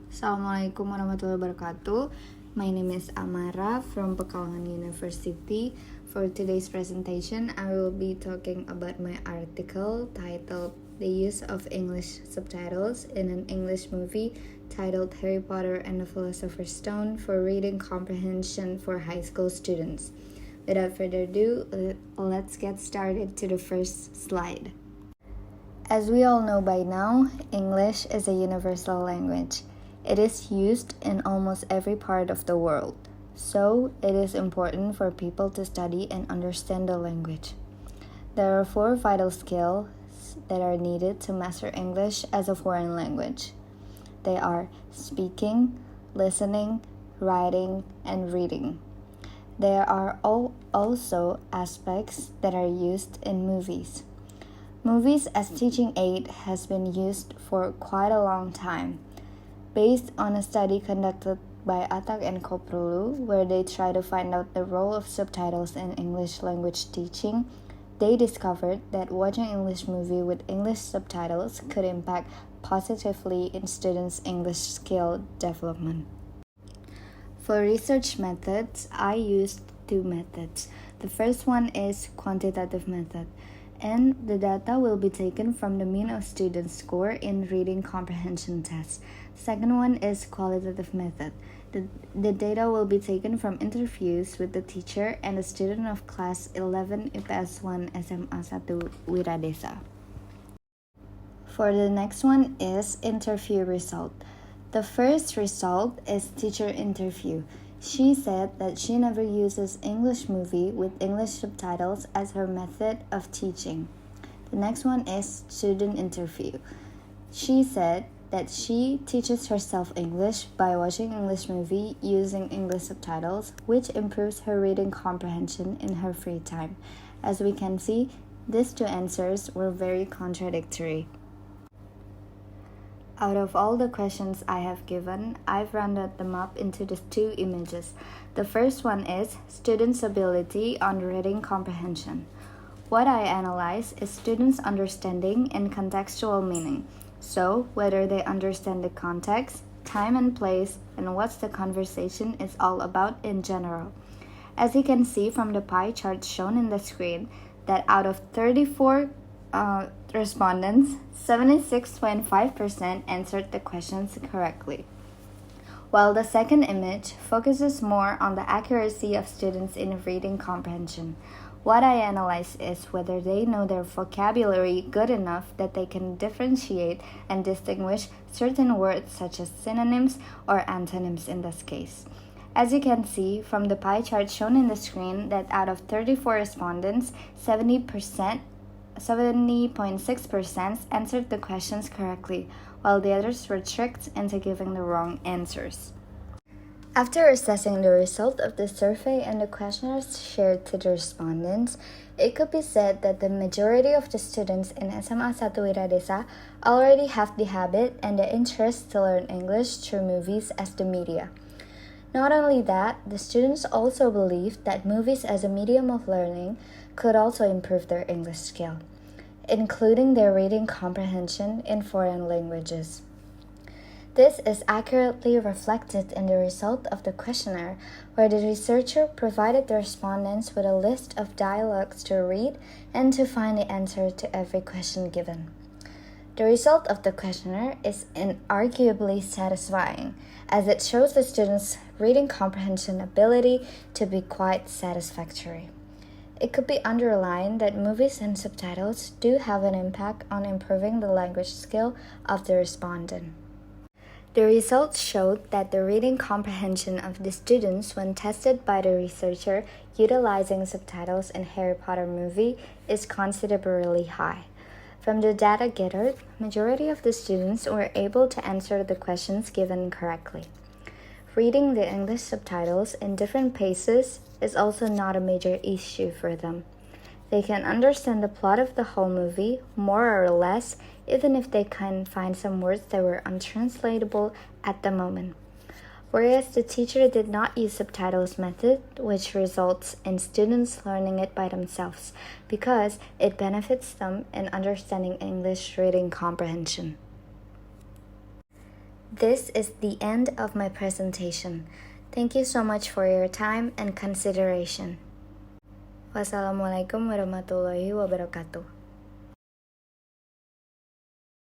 Assalamualaikum warahmatullahi wabarakatuh. My name is Ammara from Pekalongan University. For today's presentation, I will be talking about my article titled The Use of English Subtitles in an English Movie titled Harry Potter and the Philosopher's Stone for Reading Comprehension for High School Students. Without further ado, let's get started to the first slide. As we all know by now, English is a universal language. It is used in almost every part of the world, so it is important for people to study and understand the language. There are 4 vital skills that are needed to master English as a foreign language. They are speaking, listening, writing, and reading. There are also aspects that are used in movies. Movies as teaching aid has been used for quite a long time. Based on a study conducted by Atak and Koprulu, where they try to find out the role of subtitles in English language teaching, they discovered that watching English movie with English subtitles could impact positively in students' English skill development. For research methods, I used 2 methods. The first one is quantitative method, and the data will be taken from the mean of students' score in reading comprehension tests. Second one is qualitative method. The data will be taken from interviews with the teacher and a student of class 11 IPS 1 SMA 1 Wiradesa. For the next one is interview result. The first result is teacher interview. She said that she never uses English movie with English subtitles as her method of teaching. The next one is student interview. She said that she teaches herself English by watching English movie using English subtitles, which improves her reading comprehension in her free time. As we can see, these 2 answers were very contradictory. Out of all the questions I have given, I've rounded them up into the 2 images. The first one is students' ability on reading comprehension. What I analyze is students' understanding and contextual meaning. So, whether they understand the context, time and place, and what the conversation is all about in general. As you can see from the pie chart shown in the screen, that out of 34 respondents, 76.5% answered the questions correctly. While the second image focuses more on the accuracy of students in reading comprehension. What I analyze is whether they know their vocabulary good enough that they can differentiate and distinguish certain words such as synonyms or antonyms in this case. As you can see from the pie chart shown in the screen, that out of 34 respondents, 70.6% answered the questions correctly, while the others were tricked into giving the wrong answers. After assessing the result of the survey and the questionnaires shared to the respondents, it could be said that the majority of the students in SMA 1 Wiradesa already have the habit and the interest to learn English through movies as the media. Not only that, the students also believed that movies as a medium of learning could also improve their English skill, including their reading comprehension in foreign languages. This is accurately reflected in the result of the questionnaire, where the researcher provided the respondents with a list of dialogues to read and to find the answer to every question given. The result of the questionnaire is inarguably satisfying, as it shows the students' reading comprehension ability to be quite satisfactory. It could be underlined that movies and subtitles do have an impact on improving the language skill of the respondent. The results showed that the reading comprehension of the students when tested by the researcher utilizing subtitles in Harry Potter movie is considerably high. From the data gathered, majority of the students were able to answer the questions given correctly. Reading the English subtitles in different paces is also not a major issue for them. They can understand the plot of the whole movie, more or less, even if they can find some words that were untranslatable at the moment. Whereas the teacher did not use subtitles method, which results in students learning it by themselves, because it benefits them in understanding English reading comprehension. This is the end of my presentation. Thank you so much for your time and consideration. Wassalamualaikum warahmatullahi wabarakatuh.